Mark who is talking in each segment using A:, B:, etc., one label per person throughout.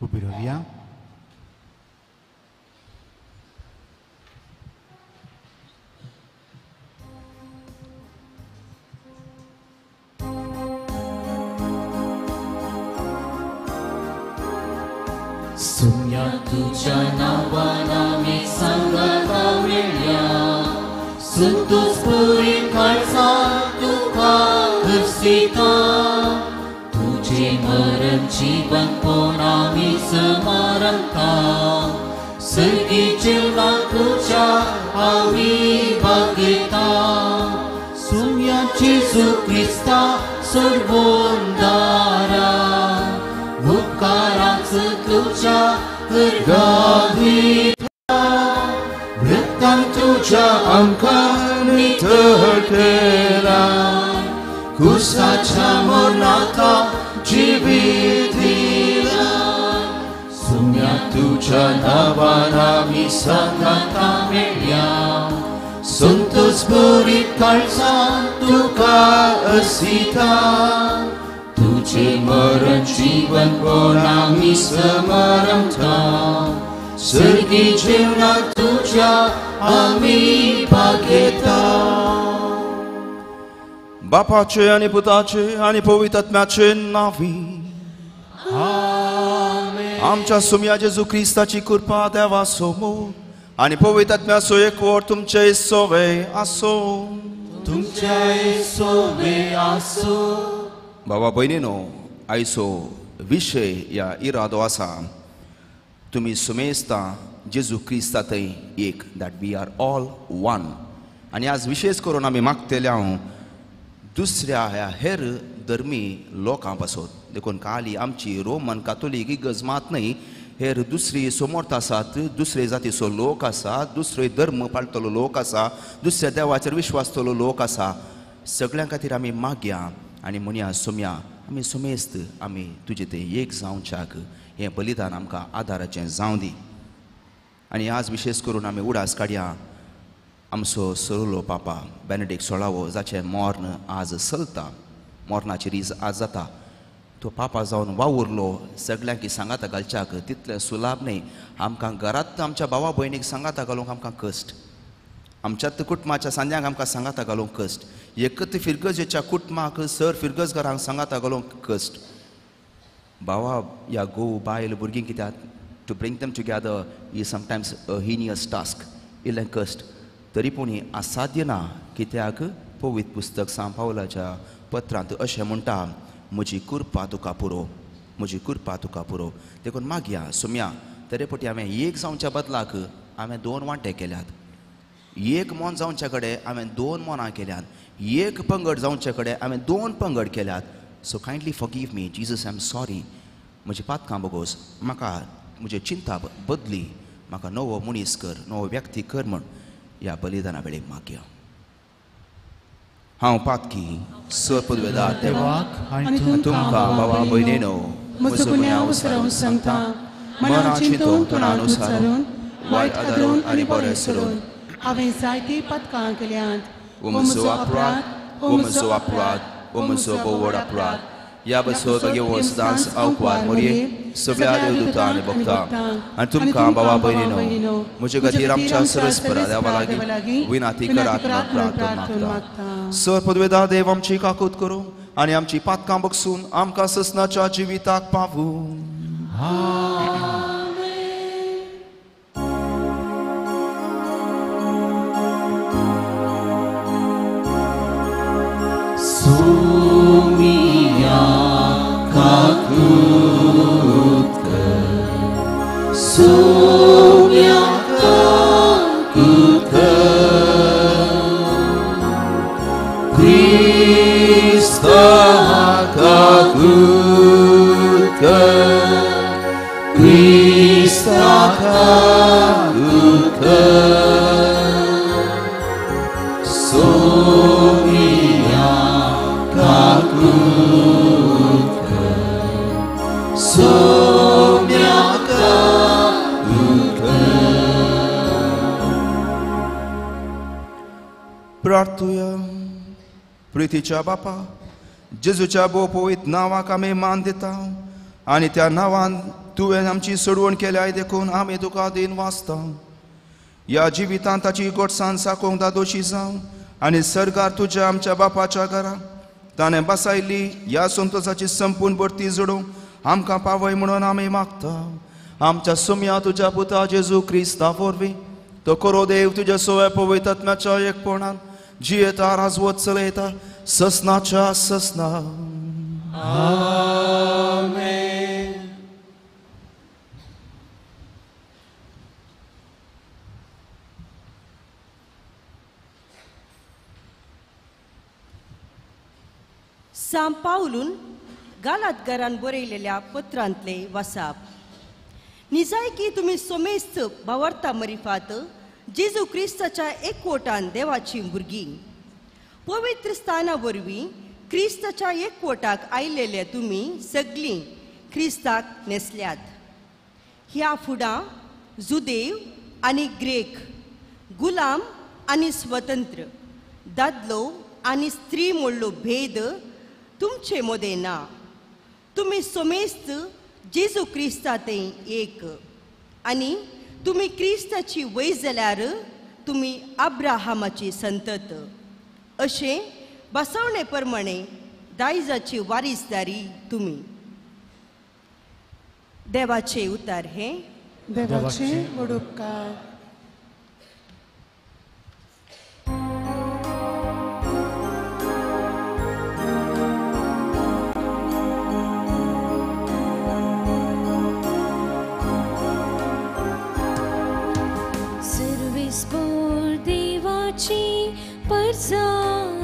A: ubi rovia.
B: Sumia tucia navanami sangata milya Suntus puri kalsa duka bersita Tuje maram jivan ponami semaranta Sergi jilma tuca awi bagita Sumia Jesu Krista serbondara Bukaran setuja bergahita Bertang tuja angkani tertelan Kusaca monata jibitilan Sumya tuja navana misangata meliam Suntus burit kalsa duka asita Tuje maran jivan ponami semaranta Sergi jilna tuja ami bageta
C: Bapace, ani putace, ani povitatmeace navi
B: Amen
C: Amcia sumia Jesu Krista ci curpa de vasomo Ani povitatmea soie cor tumce sove aso
B: Tumce sove aso
C: बाबा बहिणीनो आयचो विषय या इरादो आसा तुम्ही सुमेस्ता जेजू क्रिस्तांतय एक that we are all one आणि आज विशेष करून आमी मागतले हांव दुसऱ्या ह्या हेर धर्मी लोकां पासून देखून काली आमची रोमन कातोलीक इगर्ज मात न्हय हेर दुसरी समोर्थ आसात दुसरे जातीचो लोक आसा दुसरे धर्म पाळटलो लोक आसा दुसऱ्या देवाचेर विश्वासतलो लोक आसा सगळ्यां खातीर आमी मागया आणि मुनिया सुम्या आमी सुमेस्त आमी तुजे ते एक जावच्याक हें बलिदान आमकां आदाराचें जावं दी आनी आज विशेष करून आमी उडास काडया आमचो सरोलो पापा बेनेडिक्ट 16वो जाचें मोर्न आज चलता मोर्नाची रीज आज जाता तो पापा जावन वावुरलो सगळ्यांक सांगाता घालच्याक तितलें सुलाभ न्हय आमकां घरांत आमच्या भावा भयणीक सांगाता घालूंक आमकां कश्ट आमच्यात कुटुंबाच्या सांद्यांक आमकां सांगाता घालूंक कश्ट एकत फिरगजेच्या कुटुंबाक सर फिरगजगारांक सांगाता घालूंक कश्ट भावा या घोव बायल भुरगीं कित्याक to bring them together is sometimes a heinous task इल्लें कश्ट तरी पूण असाध्य ना कित्याक पवित्र पुस्तक सांत पावलाच्या पत्रांत अशें म्हणटा म्हजी कुरपा तुका पुरो म्हजी कुरपा तुका पुरो देखून मागया सुम्या तरेपटी हांवें एक जावच्या बदलाक हांवें 2 वांटे केल्यात एक मोन जावचे कडेन हांवें 2 मोनां केल्यात एक पंगड जावचे कडेन हांवें 2 पंगड केल्यात so kindly forgive me Jesus I am sorry म्हजी पातकां बगोस म्हाका म्हजी चिंता बदली म्हाका नवो मनीस कर नवो व्यक्ती कर म्हण ह्या बलिदाना वेळेक मागया हांव पातकी सपदवेदार देवाक तुमकां भावा भयणीनो म्हजो गुन्यांव उसरावून सांगता मनान चिंतून तोंडानुसारून वायट आदारून आनी बरें सरून
D: हांवें जायती पथकां केल्यात
C: ओ म्हजो अपराध ओ म्हजो अपराध ओ म्हजो बोवड अपराध ह्या बसो बेगीन सदांच अवकवार मोरये सगळ्या देवदूतां आनी भक्तां आनी तुमकां भावा भयणीनो म्हजे खातीर आमच्या सरस्परा देवा लागीं विनाती करात प्रार्थना मागता सर पदवेदार देव आमची काकूत करूं आनी आमची पातकां बगसून आमकां ससनाच्या जिविताक पावूं
B: Sumia kakutka Sumia kakutka
C: Krista kakutka Krista kakutka Sumia kakutka Sumia kakutka प्रार्थूया प्रितीच्या बापा जेजूच्या बोपोईत नावाक आमी मान दिता आनी त्या नांवान तुवें आमची सोडवण केल्या देखून आमी तुका दिन वाचता. ह्या जिवितांत ताची गोडसाण साकोंक दोशी जावं आनी सरकार तुज्या आमच्या बापाच्या घरां ताणें बसायली ह्या संतोशाची संपूर्ण भरती जोडूंक आमकां पावय म्हणून आमी मागता. आमच्या सुम्या तुज्या पुता जेजू क्रिस्ता वरवीं तो करो देव तुज्या सोव्या पवित्र आत्म्याच्या एकपणान जियेता राजवत चलयता ससनाच्या ससना.
B: आमेन.
A: सांत पाऊलून गालातकारांक बरयलेल्या पत्रांतले वाचप. निजायकी तुमी सोमेस्त भावार्था मरिफात जेजू क्रिस्ताच्या एकवटान देवाची भुरगीं पवित्र स्थाना वरवीं क्रिस्ताच्या एकवटाक आयिल्ले तुमी सगळीं क्रिस्ताक नेसल्यात. ह्या फुडां जुदेव आनी ग्रेक, गुलाम आनी स्वतंत्र, दादलो आनी स्त्री म्हणलो भेद तुमचे मदें ना. तुमी सोमेस्त जेजू क्रिस्तांतय एक आनी तुमी क्रिस्ताची वय जाल्यार तुमी अब्राहमाची संतत. अशें बसवणे प्रमाणे दायजाची वारीसदारी तुमी. देवाचे उतार हे.
D: देवाचे व्हड उपकार.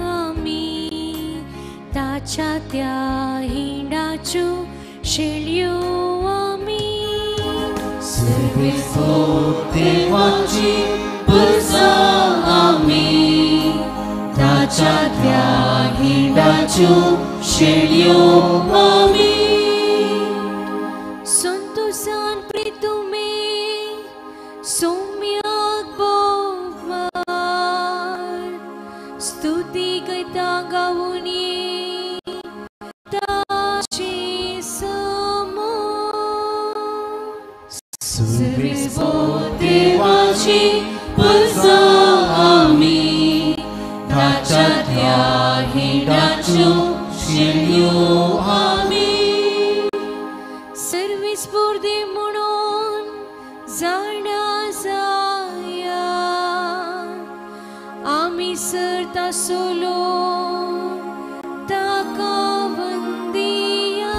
E: आमी ताच्या त्या हिंडाच्यो शेळयो आमी
B: देवाची परसा आमी ताच्या त्या हिंडाच्यो शेळयो आमी.
E: संतोषान प्रितुमे सौम्याक बोगमार स्तुती गीता गावून ये ताचे समोर.
B: देवाची परसा आमी ताच्या त्या हिंडाच्यो शेळयो आमी.
E: सर्विस्फूर्ती म्हणून जाणा जाया आमी सरता सोलो ताका वंदिया.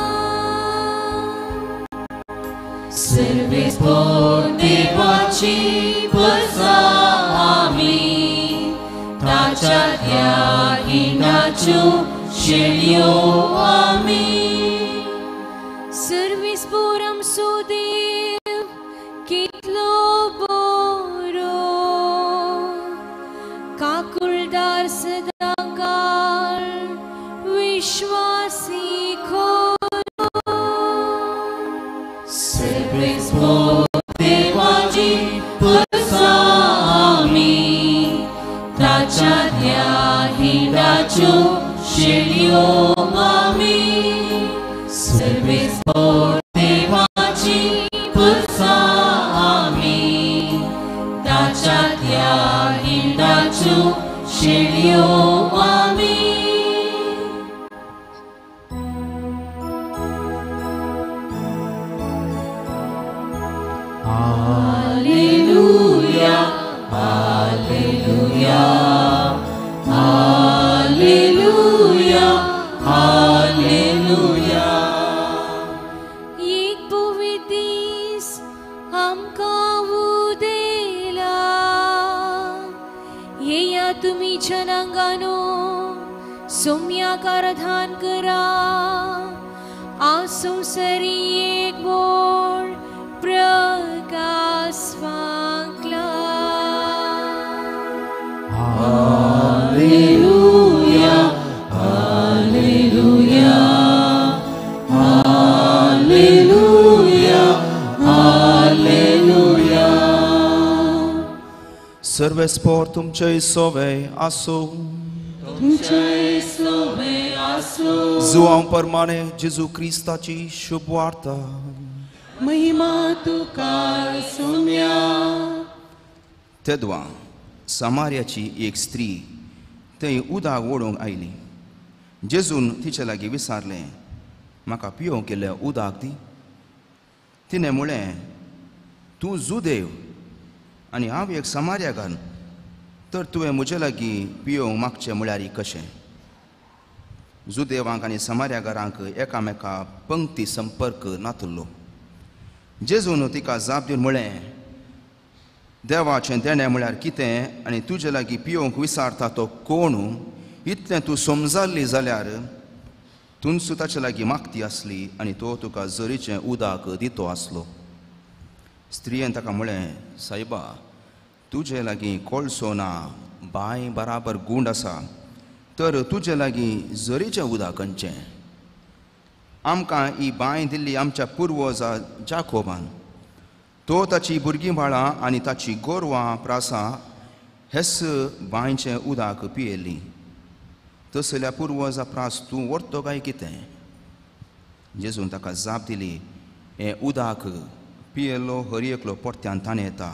B: देवाची परसा आमी ताच्या त्या हिंडाच्यो शेळयो आमी.
E: सर्विस्फोरम सुदेव कितलो बरो काकुळदार सदाकाळ विश्वासी खोरो.
B: देवाची परसा आमी ताच्या त्या हिंडाच्यो शेळयो आमी. देवाची परसा आमी ताच्या त्या हिंडाच्यो शेळयो आमी. Hallelujah, Hallelujah, Hallelujah, Hallelujah.
E: एक पवित्र दीस आमकां उदेला येया तुमी जनांगानो सौम्याक आराधन करा. आसूं सरी एक बोड प्रकाश वांकला.
B: Hallelujah, Hallelujah, Hallelujah, Hallelujah.
C: सर्वेस्पोर तुमचे सोवे आसो. जुआं प्रमाणे जेजू क्रिस्ताची शुभ वार्ता.
D: महिमा तुका सोम्या.
C: तेदवा समार्याची एक स्त्री थंय उदक ओडूंक आयली. जेजून तिचे लागीं विचारलें, म्हाका पिवंक केल्लें उदक दी. तिणें म्हळें, तूं जुदेव आनी हांव एक समार्याकार, तर तुवें म्हजे लागीं पिवंक मागचें म्हळ्यार कशें? जुदेवांक आनी समार्याकारांक एकामेका पंक्ती संपर्क नातलो. जेजून तिका जाप दिवन म्हळें, देवाचें देणें म्हळ्यार कितें आनी तुजे लागीं पिवंक विचारता तो कोण? इतलें तूं समजल्ली जाल्यार तूंच ताचे लागीं मागती आसली आनी तो तुका झरीचें उदक दितो आसलो. स्त्रियेन ताका म्हळें, सायबा, तुजे लागीं कोळसो ना, बांय बराबर गूंड आसा, तर तुजे लागीं झरीचें उदक खंयचें? आमकां ही बांय दिल्ली आमच्या पुर्वजा जाकोबान. तो ताची भुरगीं बाळां आनी ताची गोरवां प्रासां हेच बांयचें उदक पियेलीं. तसल्या पुर्वजा प्रास तूं व्हरतो काय कितें? जेजून ताका जाप दिली, हें उदक पियेलो हर एकलो परत्यान ताणें येता,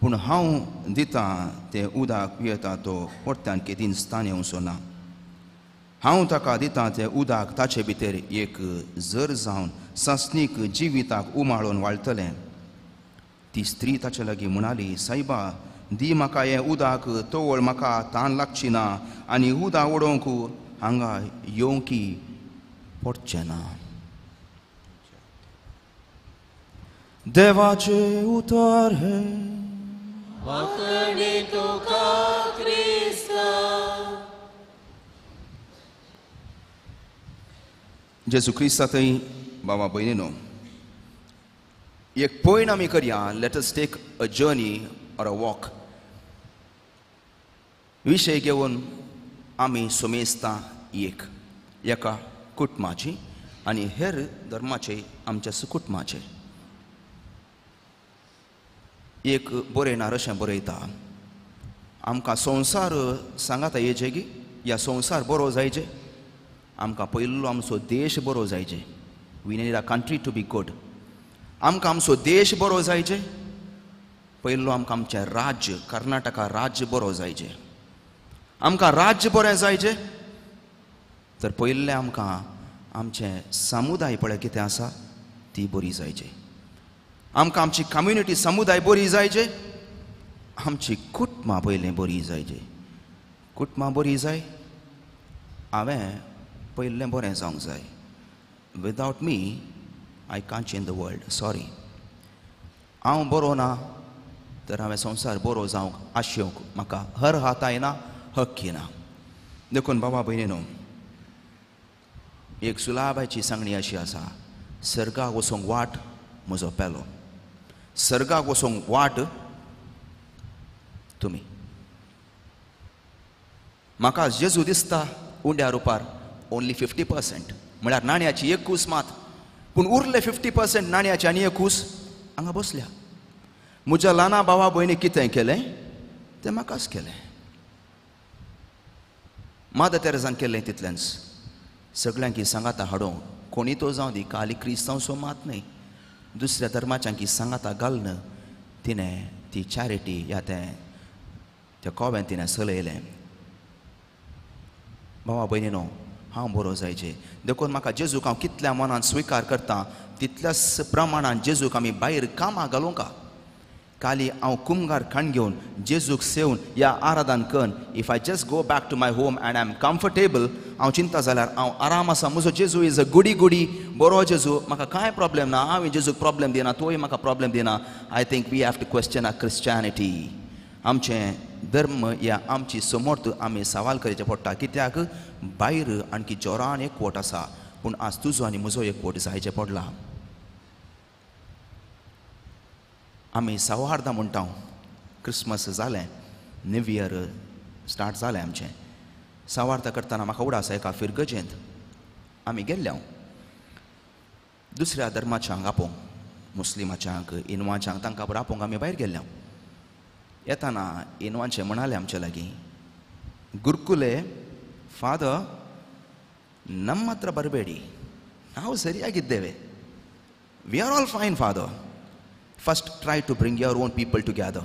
C: पूण हांव दितां तें उदक पियेता तो परत्यान केदींच ताणें येवचो ना. हांव ताका दितां तें उदक ताचे भितर एक झर जावन सस्नीक जिविताक उमाळून वाळटलें. ती स्त्री ताचे लागीं म्हणाली, सायबा, दी म्हाका हें उदक, तोवळ म्हाका तान लागची ना आनी उदक ओडोवंक हांगा येवंकी पडचें ना. देवाचे उतर हे.
B: वाकणे तुका क्रिस्ता.
C: जेजू क्रिस्तांतय बाबा भयणीनो, एक पयण आमी करया. Let us take a journey or a walk. विशय घेवन आमी सोमेस्ता एका कुटुंबाची आनी हेर धर्माचे आमच्या सुकुटुंबाचे. एक बरयणार अशें बरयता, आमकां संवसार सांगाता येजे गी, या संवसार बरो जायचे, आमकां पयलो आमचो देश बरो जायचे. We need a country to be good. आमकां आमचो देश बरो जायचे, पयलो आमकां आमचें राज्य कर्नाटका राज्य बरो जायचें. आमकां राज्य बरें जायचें, तर पयलें आमकां आमचें समुदाय पळय कितें आसा ती बरी जायची. आमकां आमची कम्युनिटी समुदाय बरी जायचे, आमची कुटुंबां पयलें बरी जायची. कुटुंबां बरी जाय, हांवें पयलें बरें जावंक जाय. Without me I can't change the world. Sorry, हांव बरो ना तर हांवें संवसार बरो जावंक आशेवंक म्हाका हर हात येना, हक्क येना. देखून बाबा भयणीनो, एक सुलाबाची सांगणी अशी आसा, सर्गाक वचोंक वाट म्हजो पेलो. सर्गाक वचोंक वाट तुमी. म्हाका जेजू दिसता उंड्या रुपार ओन्ली 50%, म्हळ्यार नाण्याची एक कूस मात, पूण उरले 50% नाण्याची आनी एक कूस हांगा बसल्या. म्हज्या ल्हाना भावा भयणी कितें केलें तें म्हाकाच केलें. मादर तेरेजान केलें तितलेंच. सगळ्यांक सांगाता हाडूंक, कोणी तो जावं दी, खाली क्रिस्तांव सो मात न्हय, दुसऱ्या धर्माच्यांकी सांगाता घालन तिणें ती चॅरिटी या त्या कोव्यान तिणें चलयलें. भावा भयणीनो, हांव बरो जायचें. देखून म्हाका जेजूक हांव कितल्या मनान स्विकार करता तितल्याच प्रमाणान जेजूक आमी भायर कामां घालूंका. खाली हांव कुमगार खण घेवन जेजूक सेवन या आराधन करून if I just go back to my home and I am comfortable, हांव चिंता जाल्यार हांव आराम आसा. म्हजो जेजू इज अ गुडी बरो जेजू, म्हाका कांय प्रॉब्लेम ना. हांव जेजूक प्रॉब्लेम दिना, तोय म्हाका प्रॉब्लेम दिना. I think we have to question our Christianity. आमचें धर्म या आमची समर्थ आमी सवाल करचें पडटा. कित्याक भायर आणकी जोरान एकवट आसा, पूण आज तुजो आनी म्हजो एकवट जायचें पडला. आमी सौहार्द म्हणटा. क्रिसमस जालें, न्यू इयर स्टार्ट जालें आमचें. सौहार्द करतना म्हाका उडास एका फिरगजेंत आमी गेल्ल्या दुसऱ्या धर्माच्यांक आपोवंक, मुस्लिमाच्यांक, इनवाच्यांक तांकां बरो आपोवंक आमी भायर गेल्ल्या. येताना इनवांचे म्हणाले आमचे लागीं, ಗುರುಕುಲೆ ಫಾದರ್, ನಮ್ಮ ಹತ್ರ ಬರಬೇಡಿ, ನಾವು ಸರಿಯಾಗಿದ್ದೇವೆ, We are all fine, Father. First try to bring your own people together.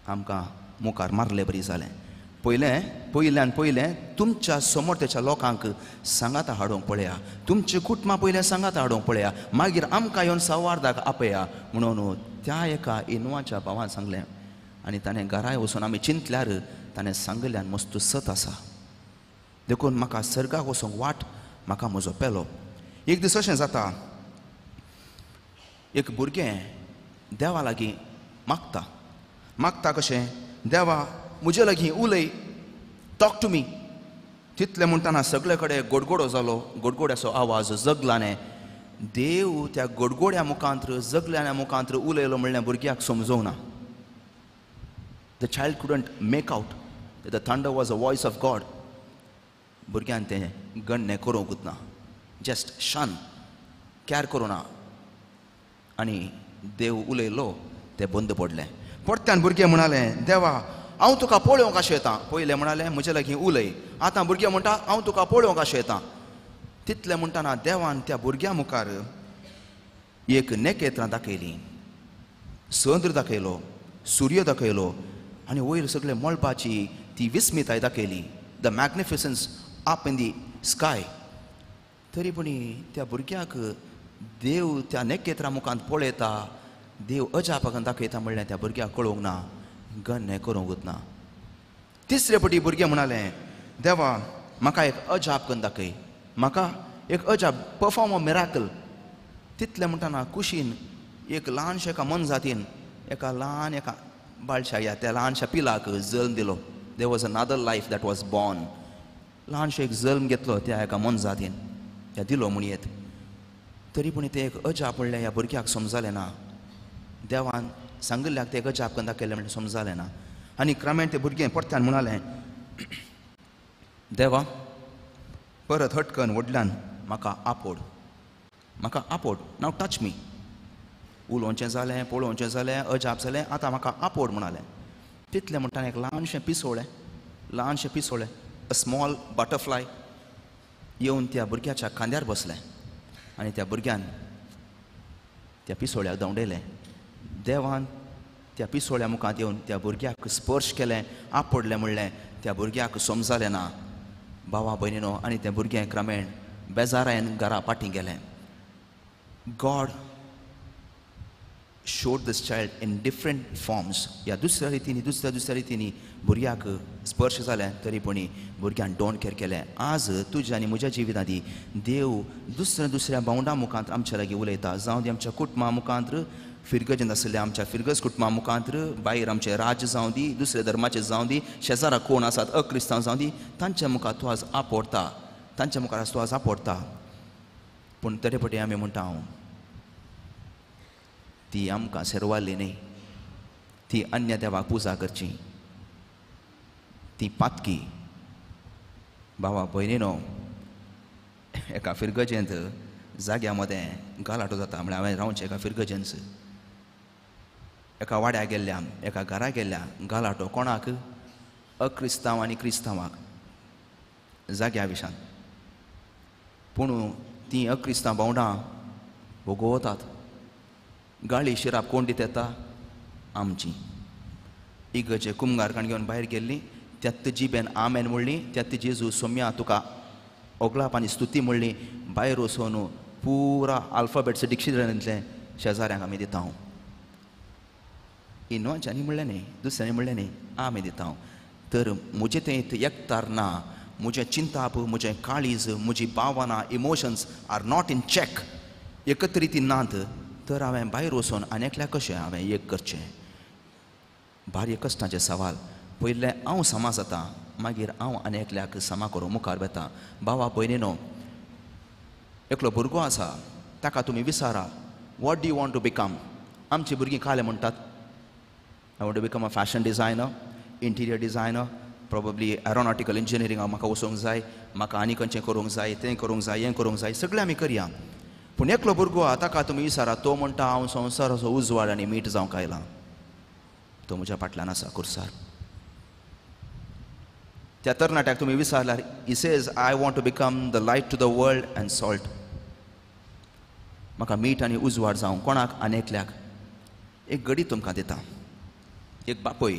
C: आमकां मुखार मारले बरी जालें. पयलें तुमच्या समोर त्याच्या लोकांक सांगात हाडूंक पळया. तुमचे कुटुंबा पयलें सांगात हाडूंक पळया. मागीर आमकां येवन संवादाक आपया म्हणून त्या एका इनोवाच्या भावान सांगलें. आनी ताणें घराय वचून आमी चिंतल्यार ताणें सांगल्यान मस्त सत आसा. देखून म्हाका सर्गाक वचोंक वाट म्हाका म्हजो पेलो. एक दीस अशें जाता, एक भुरगें देवा लागीं मागता कशें, देवा म्हजे लागीं उलय, टॉक टू मी. तितलें म्हणटाना सगळे कडेन गडगडो जालो, गडगड्याचो आवाज जगलाने. देव त्या गडगड्या मुखांत्र जगल्याच्या मुखांत्र उलयलो म्हणल्यार भुरग्याक समजोवना. The child couldn't make out the thunder was a voice of God. भुरग्यान तें गण्य करूंक ना, जस्ट शन कॅर करूना. आनी देव उलयलो तें बंद पडलें. परत्यान भुरगें म्हणालें, देवा हांव तुका पळोवंक कशें येता. पयलें म्हणालें म्हजे लागीं उलय. आतां भुरगें म्हणटा हांव तुका पळोवंक कशें येता. तितलें म्हणटाना देवान त्या भुरग्या मुखार एक नेकेत्रां दाखयलीं, चंद्र दाखयलो, सूर्य दाखयलो आनी वयर सगळें मळबाची ती विस्मिताय दाखयली. The magnificence up in the sky. तरी पूण त्या भुरग्याक देव त्या नेकेत्रां मुखांत पळयता, देव अजापाक दाखयता म्हणलें त्या भुरग्याक कळोवंक ना, गण्य करूंक ना. तिसरे फावटी भुरगें म्हणालें, देवा म्हाका एक अजाप करून दाखय, म्हाका एक अजाप, परफॉर्म अ मिराकल. तितलें म्हणटाना कुशीन एक ल्हानशे एका मनजातीन एका ल्हान एका बाळशा त्या ल्हानशा पिलाक जल्म दिलो. There was another life that was born. ल्हानशे एक जल्म घेतलो त्या एका मनजातीन, त्या दिलो म्हणयेत. तरी पूण तें एक अजाप म्हणलें ह्या भुरग्याक समजलें ना. देवान सांगिल्ल्याक तें अजाप करून दाखयलें म्हणलें समजलें ना. आनी क्रमेण तें भुरगें परत्यान म्हणालें, देवा परत हटकन व्हडल्यान म्हाका आपोड, नाव टच मी. उलोवचें जालें, पळोवचें जालें, अजाप जालें, आतां म्हाका आपोड म्हणालें. तितलें म्हणटाना एक ल्हानशें पिसोळें अ स्मॉल बटरफ्लाय येवन त्या भुरग्याच्या खांद्यार बसलें आनी त्या भुरग्यान त्या पिसोळ्याक धांवडयलें. देवान त्या पिसोळ्या मुखांत येवन त्या भुरग्याक स्पर्श केलें, आपडलें म्हणलें. त्या भुरग्याक समजलें ना, भावा भयणीनो. आनी तें भुरगें क्रमेण बेजारायन घरा फाटीं गेलें. God showed this child in different forms. ह्या दुसऱ्या रितींनी भुरग्याक स्पर्श जालें, तरी पूण भुरग्यान डोंट केअर केलें. आज तुज्या आनी म्हज्या जिवितांनी देव दुसऱ्या बावंडा मुखांत्र आमच्या लागीं उलयता. जावं दी आमच्या कुटुंबा मुखांत्र, फिरगजन आसलेल्या आमच्या फिरगज कुटुंबा मुखांत्र, भायर आमचे राज्य जावं दी, दुसरे धर्माचे जावं दी, शेजाराक कोण आसात अक्रिस्तांव जावं दी, तांच्या मुखार तूं आज आपोडता, तांच्या मुखार तूं आज आपोडता. पूण तरी पटी आमी म्हणटा हांव ती आमकां सेरवाल्ली न्ही, ती अन्य देवाक पुजा करची, ती पातकी. भावा भयणीनो, एका फिरगजेंत जाग्या मदें गालाटो जाता. म्हळ्यार हांवें रावचें एका फिरगजेंत, एका वाड्याक गेल्ल्या, एका घरा गेल्ल्या गालाटो. कोणाक? अक्रिस्तांव आनी क्रिस्तांवाक जाग्या विशान. पूण तीं अक्रिस्तांव भावंडां भोगवतात. गाळी शिराप कोण दिता येता? आमची. इगर्जे कुमगारकाण घेवन भायर गेल्लीं, त्यात जिबेन आमेन म्हणली, त्यात जेजू सोम्या तुका ओगलाप आनी स्तुती म्हणली. भायर वचून पुरा आल्फाबेट्स डिक्शनरींतले शेजाऱ्यांक आमी दिता हांव. इनोवाच्यांनी म्हणलें न्ही, दुसऱ्यांनी म्हणलें न्ही, आमी दिता हांव. तर म्हजें तें एकतार ना. म्हजें चिंताप, म्हजें काळीज, म्हजी भावना, emotions are not in check, एकत्र रितीन नात. तर हांवें भायर वचून आनेकल्याक कशें हांवें एक करचें? भारी कश्टाचें सवाल. पयलें हांव समा जाता, मागीर हांव आनेकल्याक समा करूं मुखार वेता. भावा भयणीनो, एकलो भुरगो आसा, ताका तुमी विचारा, what do you want to become? आमची भुरगीं काले म्हणटात, I want to become a fashion designer, interior designer, probably aeronautical इंजिनियरिंगाक म्हाका वचूंक जाय, म्हाका आनी खंयचें करूंक जाय, तें करूंक जाय, हें करूंक जाय, सगळें आमी करया. पूण एकलो भुरगो आहा, ताका तुमी विचारा, तो म्हणटा हांव संवसाराचो उजवाड आनी मीठ जावंक आयला. तो म्हज्या फाटल्यान आसा खुर्सार. त्या तरणाट्याक तुमी विचारल्यार, he says I want to become the light to the world and salt. म्हाका मीठ आनी उजवाड जावं कोणाक आनी एकल्याक एक गडी तुमकां दिता. एक बापोय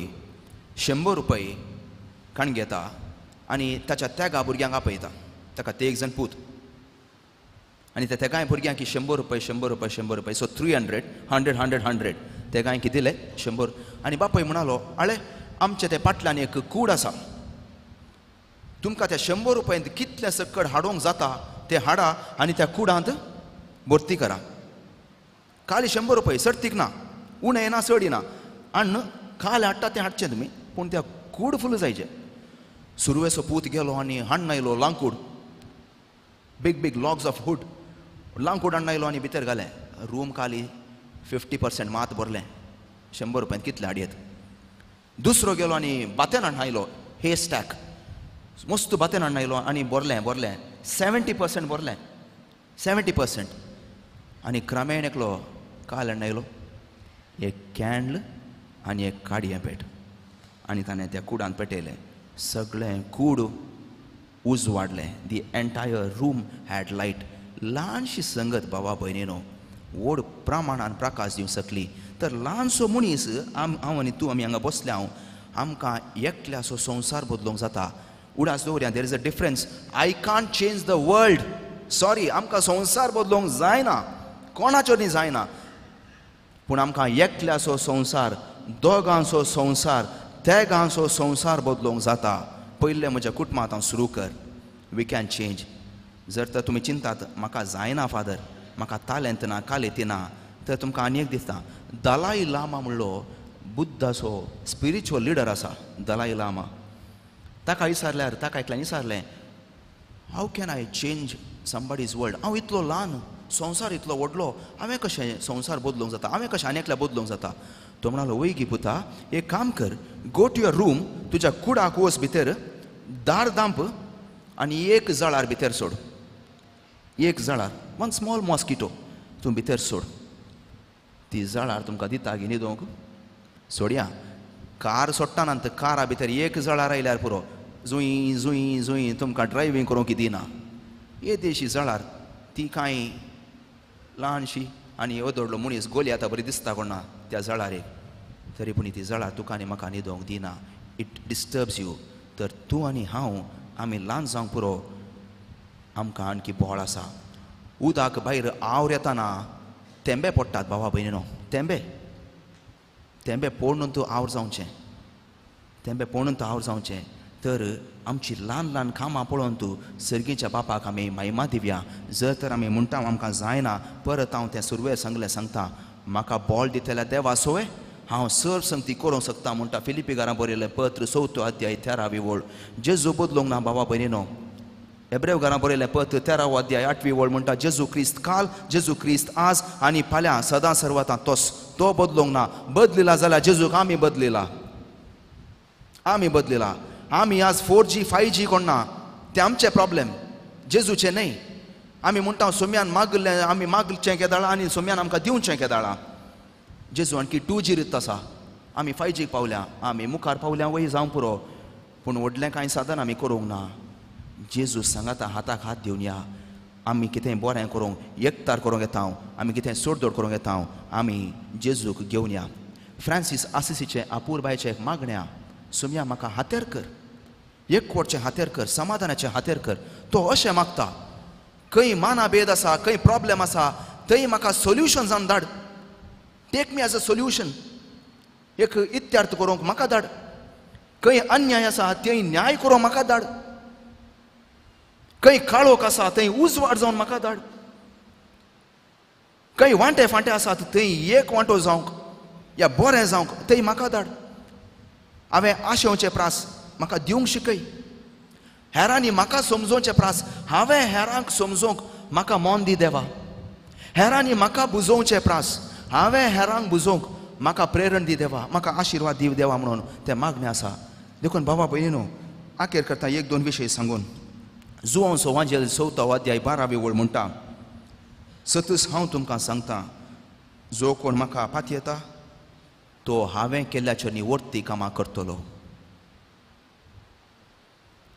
C: 100 रुपये काण घेता आनी ताच्या त्या भुरग्यांक आपयता. ताका ते एक जण पूत आनी त्या तेगाय भुरग्यांक 100 रुपये 100 रुपये 100 रुपये सो 300 100 100 100 तेगाय कितें दिले 100. आनी बापोय म्हणालो आळे आमचे ते फाटल्यान एक कूड आसा, तुमकां त्या 100 रुपयांत कितले सकट हाडूंक जाता ते हाडा आनी त्या कुडांत भरती करा. खाली 100 रुपये सर्तीक ना, उणें ना चड ना, आनी खाल हाडटा ते हाडचें तुमी, पूण त्या कूड फूल जायचे. सुरवेचो पूत गेलो आनी हाडून आयलो लांकूड, big big logs of wood, लांकूड हाडून आयलो आनी भितर घालें. रूम खाली 50% मात भरलें. 100 रुपयांत कितले हाडयेत. दुसरो गेलो आनी बातेन हाडून आयलो, हे स्टॅक मस्त बातेन हाडून आयलो आनी भरलें 70% भरलें 70%. आनी क्रमेण एकलो काल हाडून आयलो, एक कॅन्डल आनी एक काडयें पेट आनी ताणें त्या कुडांत पेटयलें. सगळें कूड उजवाडलें. The entire room had light. ल्हानशी संगत बाबा भयणीनो व्हड प्रमाणान प्रकाश दिवंक शकली. तर ल्हानसो मनीस हांव आनी तूं आमी हांगा बसले हांव आमकां एकल्याचो संवसार बदलूंक जाता. उडास दवरया, there is a difference. I can't change the world, sorry, आमकां संवसार बदलूंक जायना, कोणाचो न्ही जायना, पूण आमकां एकल्याचो संवसार, दोगांचो संवसार, तेगांचो संवसार बदलूंक जाता. पयले म्हज्या कुटुंबांत हांव सुरू कर. We can change. जर तर तुमी चिंतात म्हाका जायना फादर, म्हाका तालेंत ना, कालेती ना, तर तुमकां आनी एक दिसता. दलाई लामा म्हणलो बुद्धाचो स्पिरिच्युअल लिडर आसा, दलाई लामा. ताका विचारल्यार ताका एकल्यान विचारलें, how can I change somebody's world. हांव इतलो ल्हान, संवसार इतलो व्हडलो, हांवें कशें संवसार बदलूंक जाता, हांवें कशें आनी एकल्या बदलूंक जाता. तो म्हणालो, वय गी पुता, एक काम कर, गो टू युअर रूम, तुज्या कुडाक वच भितर, दार दांप आनी एक जळार भितर सोड. एक जळार, वन स्मॉल मॉस्किटो तूं भितर सोड. ती जळार तुमकां दिता गी न्हिदोंक, सोडया. कार सोडटा नंत कारा भितर एक जळार आयल्यार पुरो, जुई जुई जुई तुमकां ड्रायव्हिंग करूंक दिना. येदेशी जळार, ती कांय ल्हानशी आनी ओदोडलो मनीस गोली आतां बरी दिसता कोणा त्या जळारेक, तरी पूण ती जळार तुका आनी म्हाका न्हिदोंक दिना. It disturbs you. तर तूं आनी हांव आमी ल्हान जावंक पुरो, आमकां आणकी बोळ आसा. उदक भायर आवर येताना तेंबे पडटात बाबा भयणीनो, तेंबे तेंबे पडून तूं आवर जावचें, तेंबे पडून तूं आवर जावचें. तर आमची ल्हान ल्हान कामां पळोवन तूं सर्गीच्या बापाक आमी महिमा दिवया. जर तर आमी म्हणटा आमकां जायना, परत हांव तें सुरवेर सांगता, म्हाका बोळ दितल्या देवा सोय हांव सर्व संगती करूंक शकता म्हणटा. फिलिपिकारां बरयलें पत्र 4 अध्याय 13वी ओळ. जेजू बदलूंक ना बाबा भयणीनो. एब्रेवकारां बरयलें पत्र 13 अध्याय 8वी ओळ म्हणटा, जेजू क्रिस्त काल, जेजू क्रिस्त आज आनी फाल्यां सदां सर्वतां तोच. तो बदलूंक ना. बदलिला जाल्यार जेजूक आमी बदलिला, आमी बदलिला. आमी आज 4G 5G कोण ना, ते आमचे प्रॉब्लेम, जेजूचे न्हय. आमी म्हणटा सोम्यान मागलें, आमी मागचें केदाळा आनी सोम्यान आमकां दिवचें केदाळा. जेजू आणकी 2G रीत आसा, आमी 5G पावल्या, आमी मुखार पावल्या वय जावं पुरो, पूण व्हडलें कांय साधन आमी करूंक ना. जेजू सांगाता हाताक हात दिवन या. आमी कितेंय बरें करूंक एकतार करूंक येता, आमी कितेंय सोडदोड करूंक येता, आमी जेजूक घेवन या. फ्रांसीस आसिसीचे आपुरबायचे एक मागण्या, सोम्या म्हाका हातेर कर, एकवटचें हातेर कर, समाधानाचें हातेर कर. तो अशें मागता. खंय मानाभेद आसा, खंय प्रॉब्लेम आसा, थंय म्हाका सोल्युशन जावन धाड. Take me as a solution. एक इत्यार्थ करूंक म्हाका धाड. खंय अन्याय आसा थंय न्याय करूंक म्हाका धाड. खंय काळोख आसा थंय उजवाड जावन म्हाका धाड. खंय वांटे फांटे आसात थंय एक वांटो जावंक या बरें जावंक थंय म्हाका धाड. हांवें आशेवचें प्रास म्हाका दिवंक शिकय. हेरांनी म्हाका समजोवचें प्रास हांवें हेरांक समजोवंक म्हाका मोन दी देवा. हेरांनी म्हाका बुजोवचें प्रास हांवें हेरांक बुजोवंक म्हाका प्रेरण दी देवा, म्हाका आशिर्वाद दिव देवा म्हणून तें मागणें आसा. देखून बाबा भयणीनो, आखेर करता 1-2 विशय सांगून. जुआंचो वांजेल 4 अध्याय 12वी ओळ म्हणटा, सतस हांव तुमकां सांगता, जो कोण म्हाका फाटी येता तो हांवें केल्ल्याच्या निवर्ती कामां करतलो.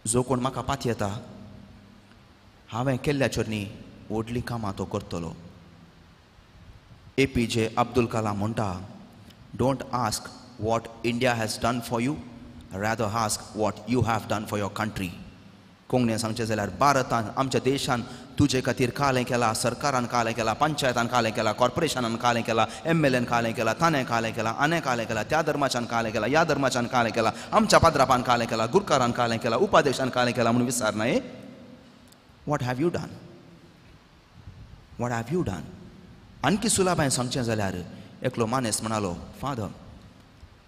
C: जो कोण म्हाका फाटी येता हांवें केल्ल्याच्या न्ही व्हडलीं कामां तो करतलो. APJ Abdul Kalam म्हणटा, don't ask what India has done for you, rather ask what you have done for your country. कोंकणीन सांगचें जाल्यार भारतान आमच्या देशान तुजे खातीर कालें केलां, सरकारान कालें केलां, पंचायतान कालें केलां, कॉर्पोरेशनान कालें केलां, MLAन कालें केलां, ताणें कालें केलां, आने कालें केलां, त्या धर्माच्यान कालें केलां, ह्या धर्माच्यान कालें केलां, आमच्या पाद्रापान कालें केलां, गुरकारान कालें केलां, उपाध्यक्षान कालें केलां म्हणून विचारना. What have you done? What have you done? आणकी सुलभायेन सांगचें जाल्यार एकलो मानेस म्हणालो, father,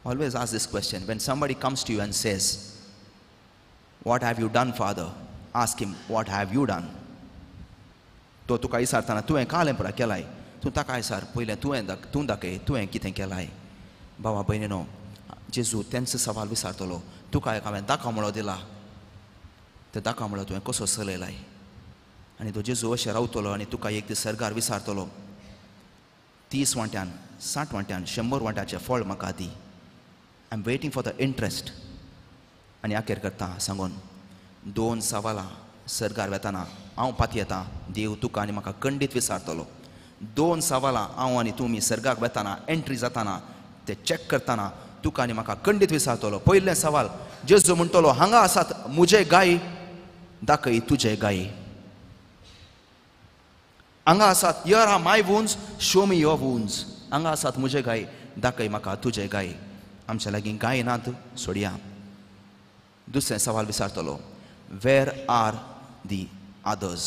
C: always ask this question. When somebody comes to you and says, what have you done, father? Ask him, what have you done? तो तुका विचारतना तुवें कालें पुरा केलाय, तूं ताका विचार पयलें तूं दाखय तुवें कितें केलाय. भावा भयणीनो, जेजू तेंचो सवाल विचारतलो, तुका एक हांवें दाखोवळो दिला, ते दाखोवळो तुवें कसो चलयलाय. आनी तो जेजू अशें रावतलो आनी तुका एक दीस सरकार विचारतलो, 30 वांट्यान, 60 वांट्यान, 100 वांट्याचें फळ म्हाका दी. I am waiting for the interest. आनी आखेर करता सांगून 2 सवालां सरकार वेताना हांव पाती येता, देव तुका आनी म्हाका खंडीत विचारतलो. 2 सवालां हांव आनी तुमी सर्गाक वेताना, एंट्री जाताना, ते चॅक करताना तुका आनी म्हाका खंडीत विचारतलो. पयलें सवाल जेजू म्हणटलो, हांगा आसात म्हजे गायी, दाखय तुजे गायी. हांगा आसात, here are my wounds, show me your wounds. हांगा आसात म्हजे गायी, दाखय म्हाका तुजे गायी. आमच्या लागीं गाय नात, सोडया. दुसरें सवाल विचारतलो, where are the others?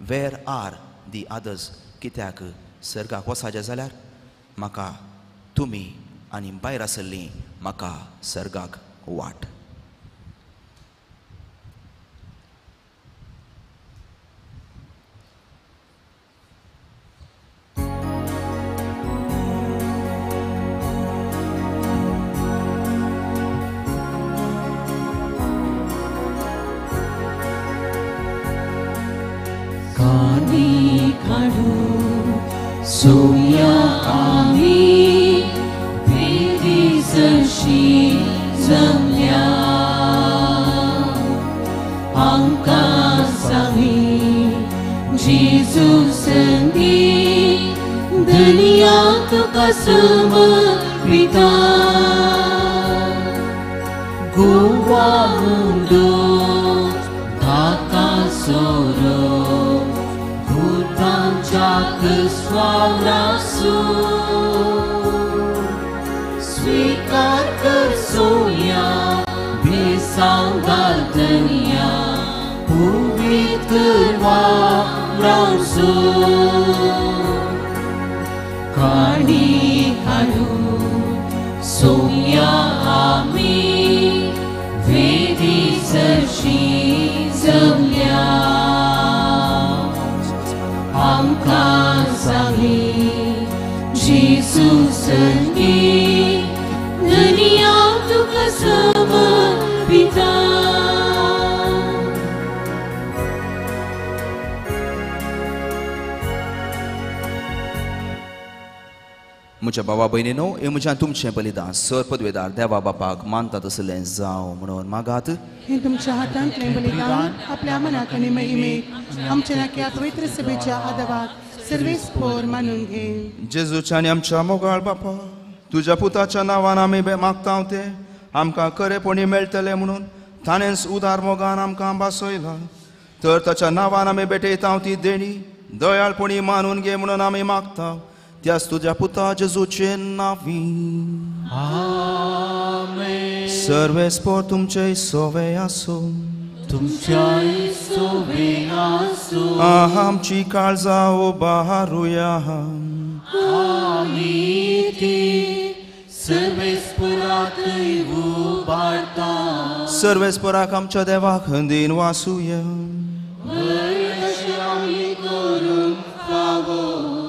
C: Where are the others? कित्याक सर्गाक वचाचें जाल्यार म्हाका तुमी आनी भायर आसल्लीं म्हाका सर्गाक वाट.
D: सोया आम्ही भेटी जशी जमल्या, आमका सांगी जेजू संगी दुनिया तुका समर्पिता. गोवा मुंडो धाका सोरो स्वावरासू स्वीकार कर सोया बेसांगाल दुनिया पवित्र वावरासू. काणी हाडू सोया आमी वेदी जशी जमल्या, आमका सांगी जेजू संगी दुनिया तुका समर्पिता.
C: म्हज्या भावा भयणीनो, हे म्हज्यान तुमचें बलिदान सर पदवेदार देवा बापाक मानता तसलें जावं म्हणून मागात.
F: हे तुमच्या हातांतलें बलिदान आपल्या मनाक आनी महिमेक आमच्या नाक्या पवित्र सभेच्या आदवाक सर्वेस्पोर मानून घे.
C: जेजूच्या आनी आमच्या मोगाळ बापा, तुज्या पुताच्या नांवान आमी मागता ते आमकां खरेपणी मेळटले म्हणून ताणेंच उदार मोगान आमकां बासयला. तर ताच्या नांवान आमी भेटयता ती देणी दयाळपणी मानून घे म्हणून आमी मागता. त्याच तुझ्या पुता जेजूचे नावी.
D: आमेन.
C: सर्वेस्पोर तुमचे सोवे आसो,
D: तुमच्या सोवे आसो.
C: आमची काळजां उबारूया.
D: आमी ती सर्वेस्पोराक उबारता.
C: सर्वेस्पोराक आमच्या देवाक दिन वासुया.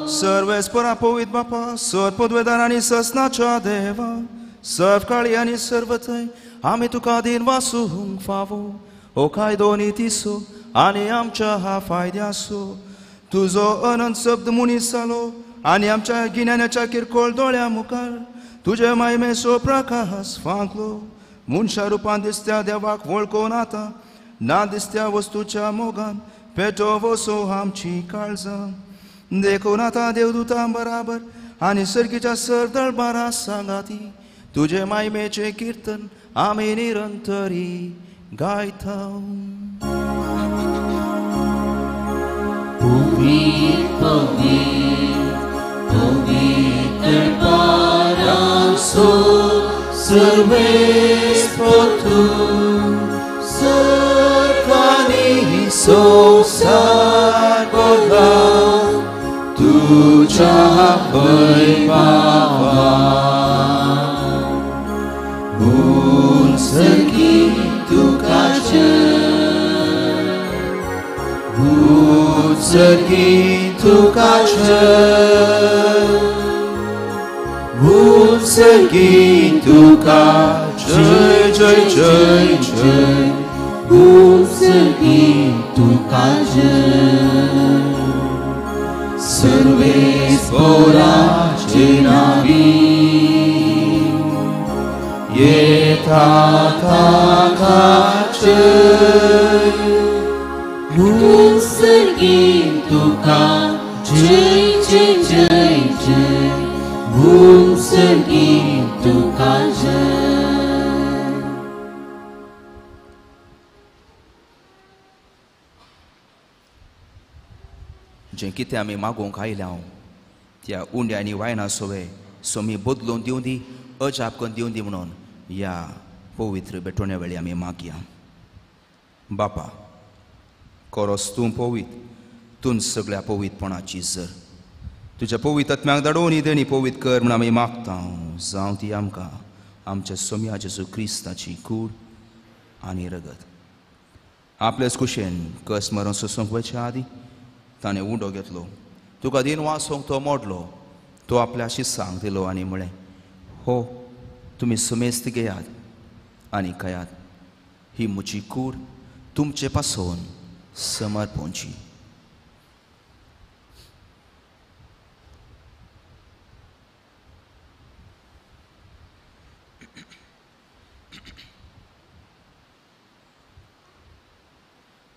C: सर्वेस्पोरा पवित्र बापा, सर पदवेदार आनी ससनाच्या देवा, सर्वकाळी आनी सर्वथंय आमी तुका दिन वासूंक फावो. हो कायदो नितीसो आनी आमच्या हा फायद्यासो. तुजो अनंत शब्द मुनीस जालो आनी आमच्या गिन्यानाच्या किरकोळ दोळ्या मुखार तुजे महिमेचो प्रकाश फांकलो. मनशा रुपान दिसत्या देवाक वळखून आतां ना दिसत्या वस्तूच्या मोगान पेटो वसो आमची काळजां. देखून आता देवदूतां बराबर आणि सर्गीच्या सरदळबारा सांगाती तुझे मायमेचे कीर्तन आम्ही निरंतरी गायता.
D: पवित्र पारासो सर्वेस पोतून
C: सर्वांनी संसार बघा तुझ्या वैभवा.
D: सर्गी तुकाचे
C: सर्गी तुकाचे सर्गी तुका जय जय जय जय.
D: सर्गी तुकाचे सर्वेस पोराचे नावी
C: येता ताकाचे
D: सर्गी तुका जय जय जय जय. सर्गी तुका जय.
C: जे कितें आमी मागूंक आयल्या त्या उंड्यांनी वायना सोवे सोमी बदलून दिवं दी अजाप करून दिवं दी म्हणून ह्या पवित्र बेटोण्या वेळी आमी मागया. बापा कोरोस तूं पवित तूं सगळ्या पवितपणाची जर तुज्या पवित्र आत्म्याक धाडून ही देणी पवित कर म्हूण आमी मागता. जावं ती आमकां आमच्या सोम्या जेजू क्रिस्ताची कूड आनी रगत. आपल्याच कुशेन कस मरून सोसूंक वयच्या आदी ताणें उंडो घेतलो तुका दिन वासोंक तो मोडलो तो आपल्या शिसांक दिलो आनी म्हळें हो तुमी सुमेस्त घेयात आनी खयात ही म्हजी कूड तुमचे पासून समर्पणची.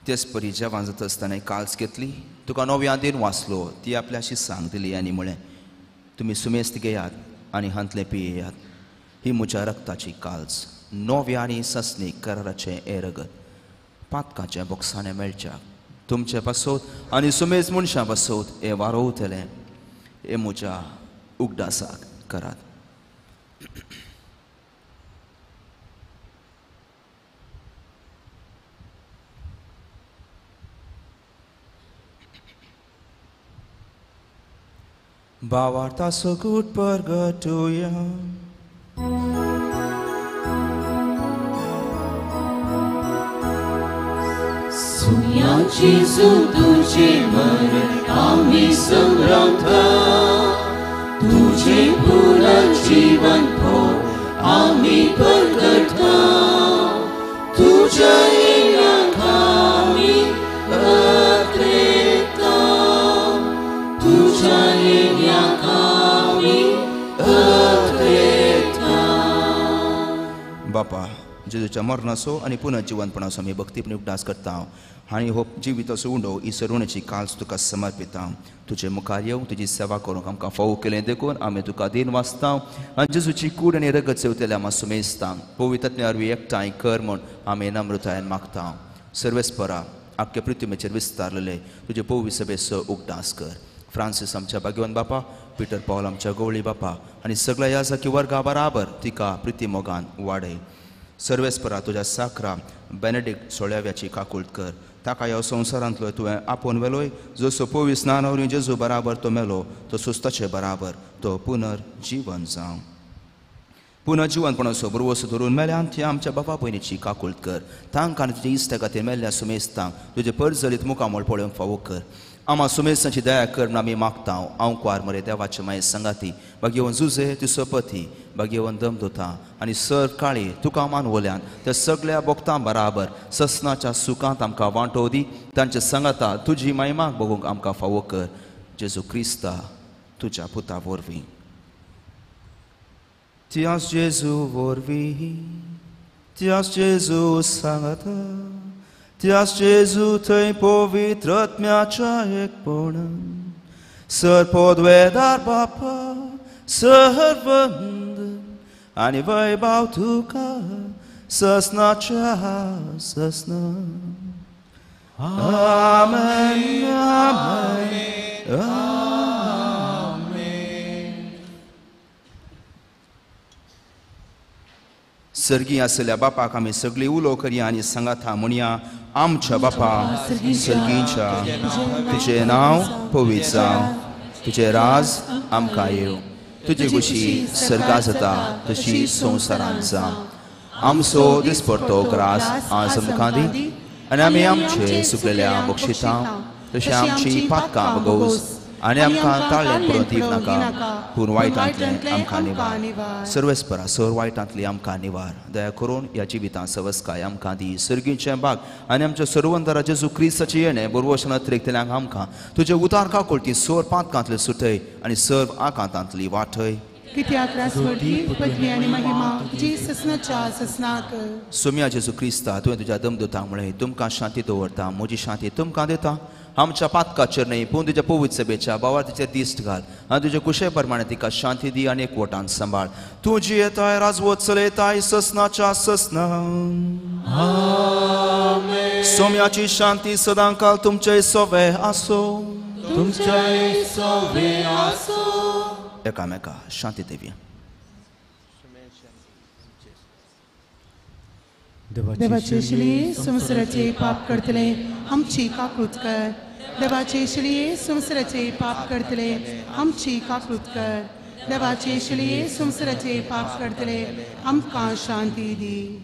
C: तेच परी जेवण जाता आसतना काल्स घेतली तुका नव्या दिन वाचलो ती आपल्या शिसांक दिली आनी म्हळें तुमी सुमेस्त घेयात आनी हांतले पियेयात ही म्हज्या रक्ताची काल्स नव्या आनी ससनीक कराराचें हें रगत पातकाच्या बॉक्सांनी मेळच्याक तुमचे पासोत आनी सुमेज मनशां पासोत हें वारोवतलें हें म्हज्या उगडासाक करात. Bavarta sogut purgatoria.
D: सुन्याची तुझे मरण आम्ही संभ्रमता तुझे पुनर्जीवन भोग आम्ही प्रगटता तुझ्या येण्याक आम्ही अत्रेता तुझ्या येण्याक आम्ही अत्रेता.
C: बापा जेजूच्या मरणाचो आनी पुनर्जीवनपणाचो आमी भक्तीपणी उपास करता आनी हो जिविताचो उंडो ही सरवण्याची काल्स तुका समर्पिता. तुजे मुखार येवं तुजी सेवा करूंक आमकां फावो केलें देखून आमी तुका दिन वाचता आनी जेजूची कूड आनी रगत सेवतले आमी सुमेजता. पवित्रत्ने अरवी एकठांय कर म्हूण आमी नम्रतायेन मागता. सर्वेस्परा आख्या पृथ्वीचेर विस्तारलेले तुजे पवित्र सभेचो उगडास कर. फ्रांसीस आमच्या भाग्यवान बापा पिटर पॉल आमच्या गवळी बापा आनी सगळ्या याजकी वर्गा बराबर तिका प्रिती मोगान वाडय. सर्वेस्परा तुज्या साकरा बेनेडिक्ट सोळ्याव्याची काकूळट कर. ताका ह्या संवसारांतलो तुवें आपोवन वेलोय जसो पवित्र स्नानावरी जेजू बराबर तो मेलो तसोच ताचे बराबर तो पुनर्जीवन जावं. पुनर्जीवनपणाचो बरोवसो धरून मेल्यान ती आमच्या बापा भयणीची काकूळट कर. तांकां आनी तुज्या इश्टा खातीर मेल्ल्या सुमेस्तांक तुजे परजलीत मुखामोळ पळोवंक फावो कर. आमा सुमेस्तांची दया कर म्हूण आमी मागता. हांव कुवार मरे देवाचे माये संगाती भाग्यवन जुजे तुजो पती भाग्यवन दमदोता आनी सर काळी तुका मानवल्यान त्या सगळ्या भक्तां बराबर ससनाच्या सुखांत आमकां वांटो दी. तांच्या संगाता तुजी महिमाक बगूंक आमकां फावो कर. जेजू क्रिस्ता तुज्या पुता वरवीं. त्याच जेजू वरवीं त्याच जेजू सांगाता त्याच जेजू थंय पवित्र आत्म्याच्या एकपणान सर्पोद्वेदार बापा सर्वंद आणि वैभव तुका ससनाच्या ससना. आमेन आमेन आमेन. सर्गी असलेल्या बापाक आमी सगळी उलो करया आनी सांगाता म्हणया, आमच्या बापा सर्गीच्या, तुझे नांव पवित्र जावं, तुझे राज आमकां येवं, तुजी कुशी सर्गा जाता तशी संवसारांत जावं. आमचो दिसपडटो ग्रास आज आमकां दी, आनी आमी आमचे सुकलेल्या बक्षिता तशें आमची पातकां बगोस, आनी आमकां ताळ्यान पडून दिवं नाका, पूण वायटांतले आमकां निवार. सर्वेस्परा सर वायटांतली आमकां निवार. दया करून ह्या जिवितां सवस्काय आमकां दी. सर्गीचें भाग आनी आमच्या सर्वंतरा जेजू क्रिस्ताचें येणें बरोवशें अतिरिक्तल्यांक आमकां तुजे उतार काकुळटी सर पातकांतले सुटय आनी सर्व आकांतांतली वाटय.
F: कित्याक रासवटी पदवी आनी महिमा जी ससनाच्या ससनाक.
C: सोम्या जेजू क्रिस्ता तुवें तुज्या दमदुतांक म्हळें, तुमकां शांती दवरता, म्हजी शांती तुमकां दिता. आमच्या पातकाचेर न्हय पूण तुज्या पवित्र सभेच्या बावार्थीचेर दिश्ट घाल आनी तुजे कुशे प्रमाणे तिका शांती दी आनी एकवटान सांबाळ. तूं जी येताय राजवत चलयताय ससनाच्या ससना. सोम्याची शांती सदां काल तुमचे सोवे आसो.
B: तुमचे सोवे आसो.
C: एकामेका शांती देवया.
F: देवाचे शिलये संवसाराचे पाप करतले आमची काकूत कर. देवाचे शिलये संवसाराचे पाप करतले आमची काकूत कर. देवाचे शिलये संवसाराचे पाप करतले आमकां शांती दी.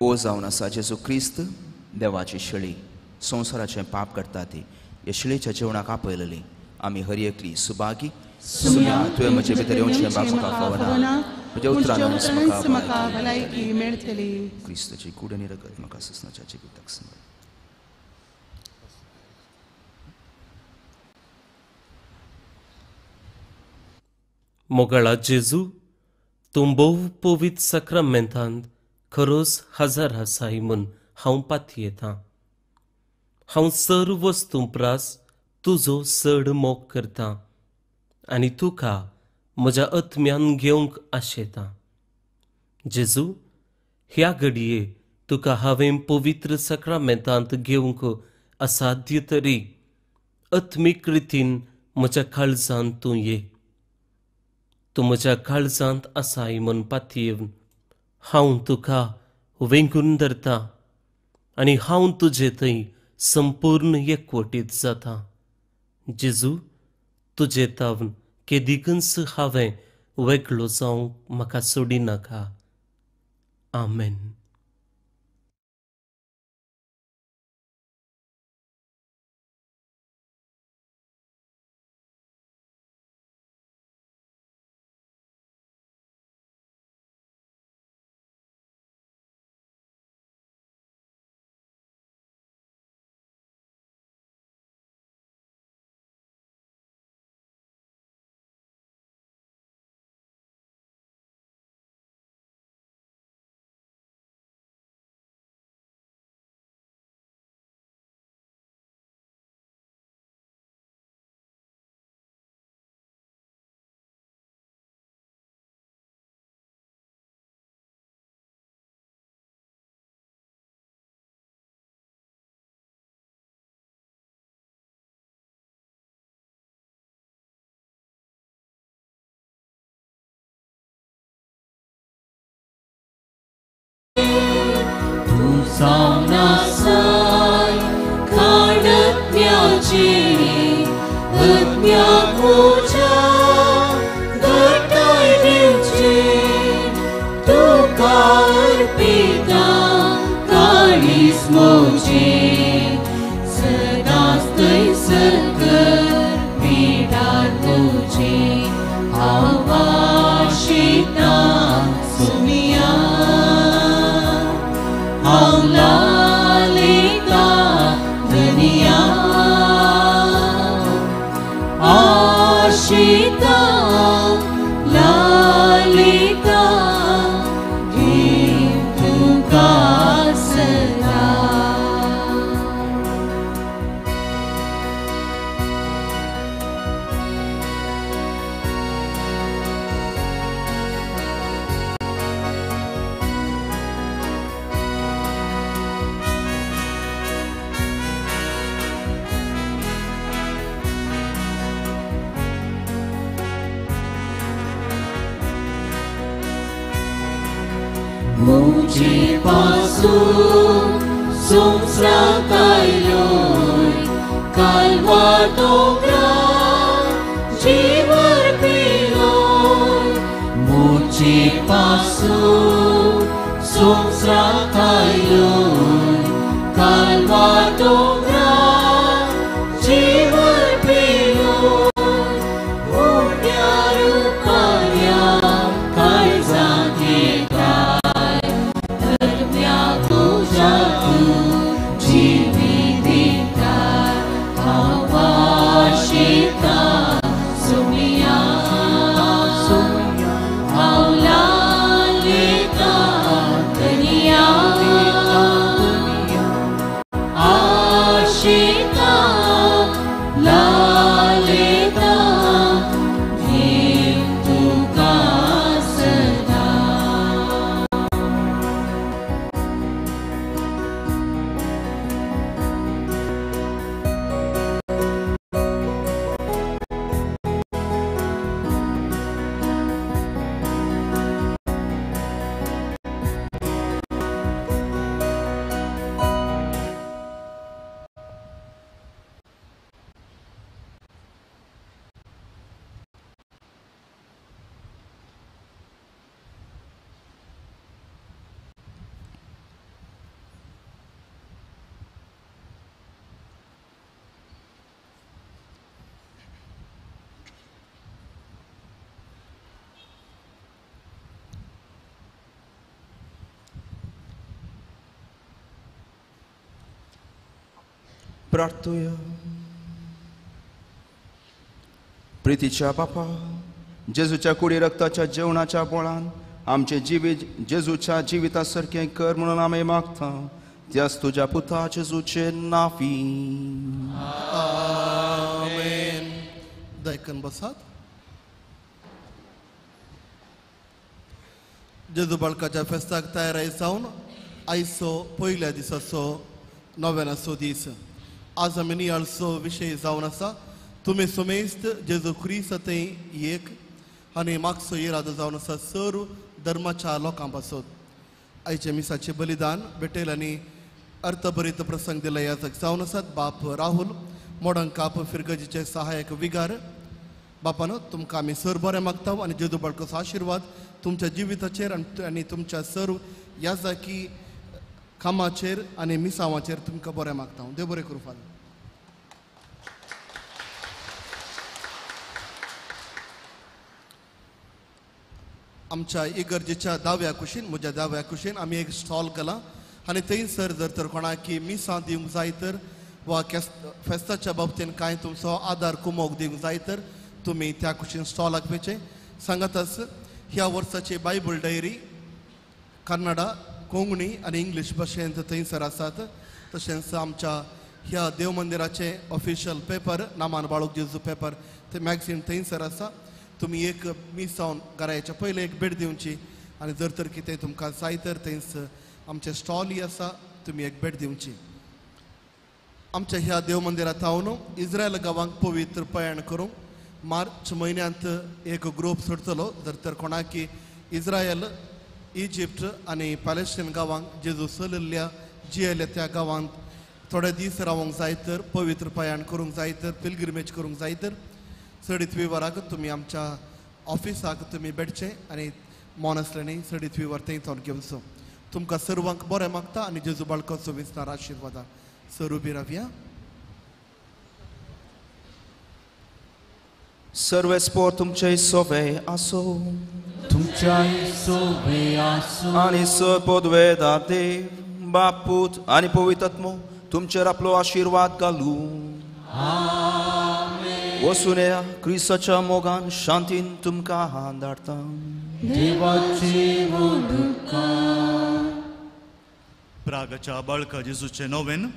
C: ओ जावन आसा जेजू क्रिस्त देवाची शिळी संवसाराचें पाप करता ती ह्या शिळेच्या जेवणाक आपयलेली. आमी हर एकली सुभागी. सुम्या तुवें म्हजे भितर येवचें म्हाका फावना, तुज्या उतरांत म्हाका
F: भलायकी मेळटली.
C: क्रिस्ताची कूड आनी रगत म्हाका ससनाच्या जिविताक सांबाळ.
G: मोगळा जेजू, तूं भोव पवित्र सक्रामेंतांत खरोच हजार आसाय म्हूण हांव पाती येतां. हांव सर्व वस्तू प्रास तुजो चड मोग करतां आनी तुका म्हज्या आत्म्यान घेवंक आशेतां. जेजू, ह्या घडये तुका हांवें पवित्र सक्रामेंतांत घेवंक असाध्य तरी आत्मीक रितीन म्हज्या काळजांत तूं ये. तूं म्हज्या काळजांत आसाय म्हूण पातयेवन हांव तुका वेंगून धरतां आनी हांव तुजे थंय संपूर्ण एकवटीत जाता. जेजू, तुजे तावन केदिकच हांवें वेगळो जावंक म्हाका सोडिनाका. आमेन.
D: सावनासाय काडत्म्याचे आत्म्याकोच्या घटाय दिवचे तुका अर्पिता काळीस मोचे सदांच थंयसर कर पिडार तुजे आवाशिता सुमिया हांव लालिता दुनिया आशिता लालिता मुझे पासून संसारात आयलोय कालवार दोंगरार जीवर पिलोय मुझे पासून संसारात आयलोय कालवार दोंगरार जीवर पिलोय उड्या रुपाया काळजांत येताय धर्म्या तुझ्या तू जिवीत दिताय हांव वाशिता सुमिया हांव लालिता दुनिया आशिता लालिता देव तुका सदा
C: प्रार्थूया. प्रितीच्या बापा, जेजूच्या कुडी रक्ताच्या जेवणाच्या बोळान आमचे जिवीत जेजूच्या जिवितासारखे कर म्हणून आम्ही मागता. त्याच तुझ्या पुता जेजूचे नावी.
H: आमेन. दायकन बसात. जेजू बाळकाच्या फेस्ताक तयाराई जावन आयचो पयल्या दिसाचो नव्यानाचो दीस. आज आमी नियाळचो विशय जावन आसा तुमी सुमेस्त जेजू क्रिस्त एक आनी मागचो इरादो जावन आसा सर्व धर्माच्या लोकां पासत. आयचे मिसाचे बलिदान भेटेल आनी अर्थभरीत प्रसंग दिले याजक जावन आसात. बाप राहुल मोडन काप फिरगजीचे सहायक विगार. बापानो तुमकां आमी सर बरें मागता आनी जेजू बाळकाचो आशिर्वाद तुमच्या जिविताचेर आनी तुमच्या सर्व याजकी कामाचेर आनी मिसावाचेर तुमकां बरें मागता. देव बरें करूं फादर. आमच्या इगर्जेच्या दाव्या कुशीन म्हज्या दाव्या कुशीन आमी एक स्टॉल केला आनी थंयसर जर तर कोणाक मिसां दिवंक जाय तर वा फेस्ताच्या बाबतीन कांय तुमचो आदार कुमोग दिवंक जाय तर तुमी त्या कुशीन स्टॉलाक वेचे सांगातच. ह्या वर्साची बायबल डायरी कन्नडा कोंकणी आनी इंग्लीश भाशेंत थंयसर आसात. तशेंच आमच्या ह्या देव मंदिराचे ऑफिशियल पेपर नामान बाळूक जेजू पेपर ते मॅगझीन थंयसर आसा. तुमी एक मीस जावन घरा येच्या पयले एक भेट दिवची आनी जर तर कितें तुमकां जाय तर थंयच आमचे स्टॉलय आसा तुमी एक भेट दिवची. आमच्या ह्या देव मंदिरांत हांव इस्रायल गांवांक पवित्र पयण करूंक मार्च म्हयन्यांत एक ग्रूप सोडटलो. जर तर कोणाक इस्रायल इजिप्त आनी पॅलेस्टीन गांवांक जेजू चलिल्ल्या जियेल्या त्या गांवांत थोडे दीस रावूंक जाय तर पवित्र पयण करूंक जाय तर पिलग्रिमेज करूंक जाय तर 23 वरांक तुमी आमच्या ऑफिसाक तुमी भेटचे आनी मोन आसलें 23 वर थंय घेवचो. तुमकां सर्वांक बरें मागता आनी जेजू बाळकाचो विस्तार आशिर्वादा. सर उबी रावया.
C: सर्वेस्पोर तुमचे सोवे आसो.
B: तुमच्या सोबे आसो.
C: आनी सपोदवे देव बाप पूत आनी पवित्र आत्मो तुमचेर आपलो आशिर्वाद घालू. वसून या क्रिस्ताच्या मोगान शांतीन तुमकां धाडटा.
B: देवाची मोदुकां.
I: प्रागाच्या बाळका जेजूचे नोवेन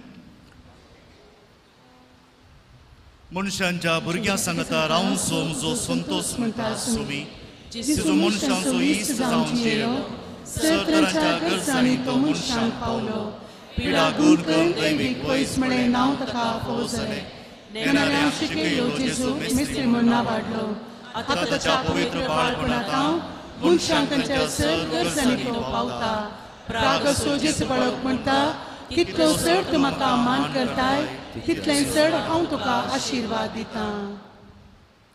I: मनशांच्या भुरग्यां सांगता रावून सोमजो संतोष म्हणटा सुमी जेजू मनशांचो इश्ट जावन जियो. सरतरांच्या गरजांनी तो मनशांक पावलो. पिडा दूर करून दैवीक वैस म्हणे नांव ताका फोसले. नेणाऱ्या शिकयलो जेजू मिस्त्री म्हूण वाडलो. आतां ताच्या पवित्र बाळपणांत हांव मनशांक तांच्या सर गरजांनी तो पावता.
F: प्राग सोजेच बळक म्हणटा कितलो चड तूं म्हाका मान करताय तितलें चड हांव तुका आशिर्वाद दितां.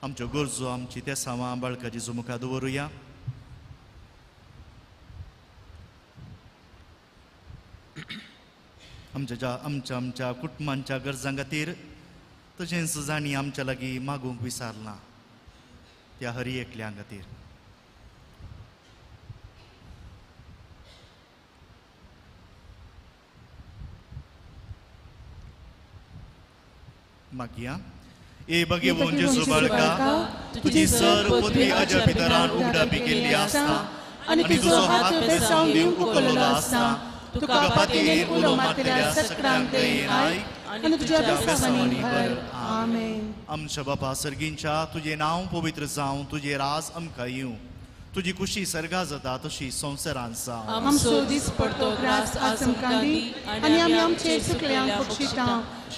I: आमच्यो गरजो आमची त्या सामा बाळका जेजू मुखार दवरुया. आमच्या कुटुंबांच्या गरजां खातीर तशेंच जाणी आमच्या लागीं मागूंक विसारना त्या हरी एकल्या खातीर. मागया. ए भगवंत जेजू बाळका तुजी सर्व पदवी हाज्या भितरान उगडापी केल्ली आसता आनी तुजो हात बेसावन दिवंक उखललो आसता. तुका पातयेन उलो मारलेल्या सत्क्रांत दयेन आयक
F: आनी तुज्या बेसावांनी भर. आमेन.
I: आमच्या बापा सर्गींच्या तुझे नांव पवित्र जावं तुझे राज आमकां येवं. तुजी खुशी सर्गा जाता तशी संवसारांत जावं.
F: आमचो दीस पडतो ग्रास आज आमकां दी आनी आमी आमचे चुकल्यांक बक्षिता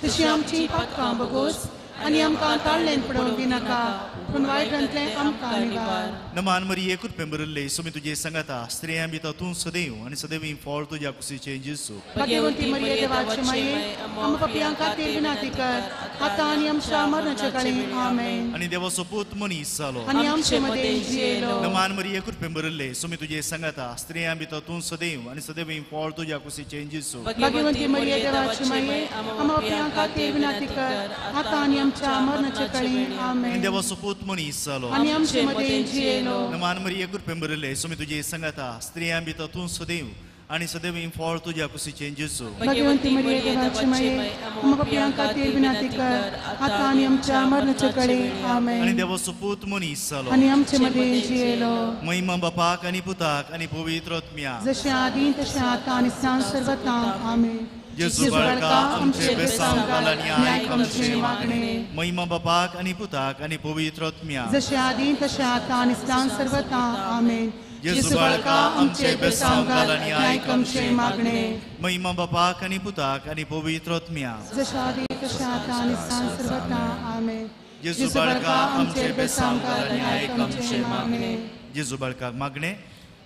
F: तशी आमची पातकां बगोस आनी आमकां ताळ्ळेन पडोवंक दिनाका पूण वायटांतलें आमकां निवार.
I: नमान मरिये कृपेन भरिल्ले सुमी तुजे सांगाता स्त्रियां भितर तूं सदैव आनी सदैवी फळ तुज्या कुशीचें जेजू.
F: भाग्यवंती मरिये देवाची माये आमकां पापींक खातीर विनंती कर आतां आनी आमच्या मरणाच्या काळी. आमेन.
I: आनी देवाचो पूत मनीस जालो
F: आनी आमचे मदें जियेलो.
I: नमान मरिये कृपेन भरिल्ले सुमी तुजे सांगाता स्त्रियां भितर तूं सदैव आनी सदैवी फळ तुज्या कुशीचें जेजू.
F: भाग्यवंती मरिये देवाची माये आमकां पापींक खातीर विनंती कर आतां आनी आमच्या मरणाच्या काळी. आमेन.
I: देवाचो पूत मनीस जालो
F: आनी आमचे मदें जियेलो.
I: नमान मरिये कृपेन भरिल्ले सुमी तुजे सांगाता स्त्रियां भितर तूं सदैव आनी सदैवी फळ तुज्या कुशीचें जेजू.
F: भाग्यवंती मरिये देवाची माये आमकां पापींक खातीर विनंती कर आतां आनी आमच्या मरणाच्या काळी. आमेन.
I: आनी देवाचो पूत मनीस जालो
F: आनी आमचे मदें जियेलो.
I: महिमा बापाक आनी पुताक आनी पवित्र आत्म्याक
F: जशें आदीं तशें आतां आनी सांज सर्वतां. आमेन.
I: जेजू बाळका आमचे बेसांव घाल आनी आयक आमचे
F: मागणे.
I: महिमा बापाक आनी पुताक आनी पवित्र आत्म्याक
F: जशें आदीं तशें आतां आनी सांज सर्वतां. आमेन.
I: जेजू बाळका आमचे बेसांव घाल आनी आयक
F: आमचे मागणे.
I: महिमा बापाक आनी पुताक आनी पवित्र आत्म्याक
F: जशें आदीं तशें आतां आनी सांज सर्वतां. आमेन.
I: जेजू बाळका आमचे बेसांव घाल आनी आयक आमचे
F: मागणे.
I: जेजू बाळकाक मागणे.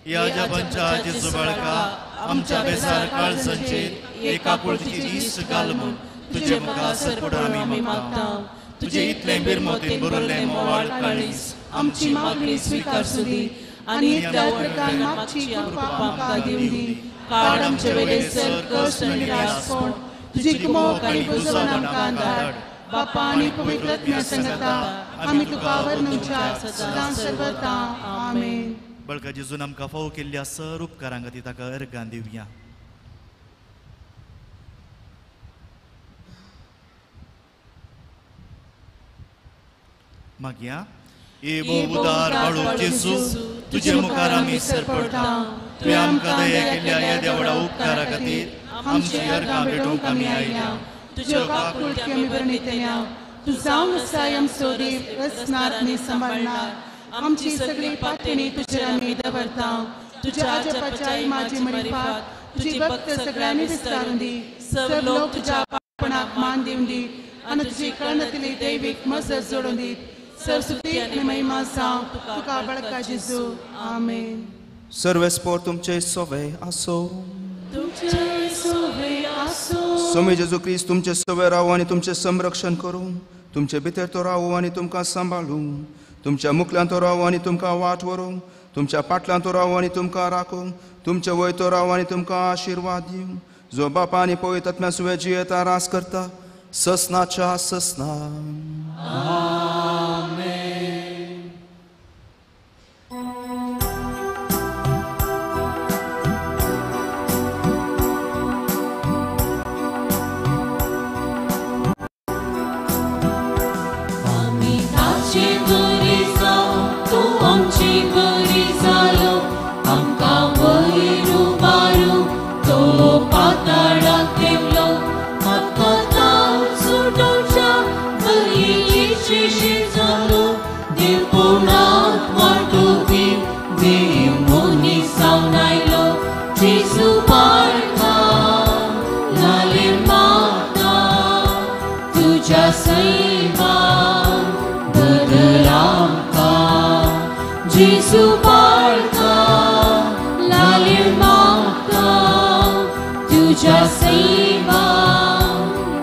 I: या जपांच्या जेजू बाळका आमच्या बेसार काळजांचेर एका पळतीची दीस घाल म्हूण तुजे मुखार सरपड आमी मागता. तुजे इतलें बिरमोतेन बरयल्लें मोवाळ काळीज
F: आमची मागणी स्विकार सुदी आनी इतल्या प्रकारान मागची कृपा आमकां दिवं दी. काड आमचे वेले सर कश्ट आनी निराशपण तुजी कुमोक आनी बुजवण आमकां धाड. बापा आनी पवित्र आत्म्या संगता आमी तुका वर्णुच्या सदां सर्वतां. आमेन.
I: बळका जेजून आमकां फावो केल्ल्या सर उपकारां खातीर ताका अर्गां दिवया. मागया. ए उदार बाळू जेजू तुजे मुखार आमी सरपडटा. तुवें आमकां दया केल्ल्या ह्या देवळा उपकारा खातीर आमची अर्गां भेटोवंक आमी आयल्या.
F: तुज्यो काकुळटी आमी वर्णितल्या तूं जावन आसाय आमचो देव रचनार आनी सांबाळणार. आमची सगळी पातळी तुजेर आमी दवरता. तुज्या आजपाच्या इमाची मरिफात तुजी भक्त सगळ्यांनी विस्तारून दी. सर्व लोक तुज्या पापणाक मान दिवन दी आनी तुजी कळणातली दैवीक मजत जोडून दी. सरस्वती आनी महिमा जावं तुका बळका जेजू. आमेन.
C: सर्वेस्पोर तुमचे सोवे आसो.
F: तुमचे सोबे आसो.
C: स्वामी जेजू क्रिस्त तुमचे सोवे रावो आनी तुमचे संरक्षण करूं. तुमचे भितर तो रावो आनी तुमकां सांबाळूं. तुमच्या मुखल्यान तो रावो आनी तुमकां वाट व्हरूं. तुमच्या फाटल्यान तो रावो आनी तुमकां राखूं. तुमचे वयर तो रावो आनी तुमकां आशिर्वाद दिवं. जो बापा आनी पवित्र आत्म्या सुवे जियेता रास करता ससनाच्या ससना.
B: आमेन.
D: आमी ताचे बरी जावं तूं आमची बरी जालो. आमकां वयर उबारूंक तो पाताळांत देवलो. आतां ताव सुटोवच्या बरीची तुझ्या सेवा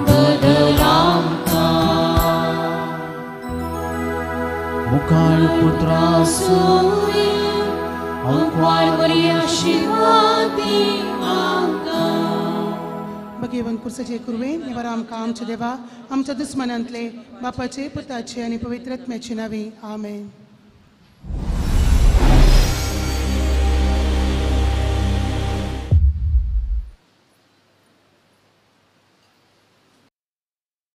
D: बदल आमकां
B: मुखार पुत्रासो
D: अंकवार बरी आशीर्वाद दी आमकां
F: भगीवन कुर्साचे कुरवे निवारा आमकां आमचे देवा आमच्या दुस्मनांतले बापाचे पुताचे आनी पवित्र आत्म्याचे नांवे आमेन.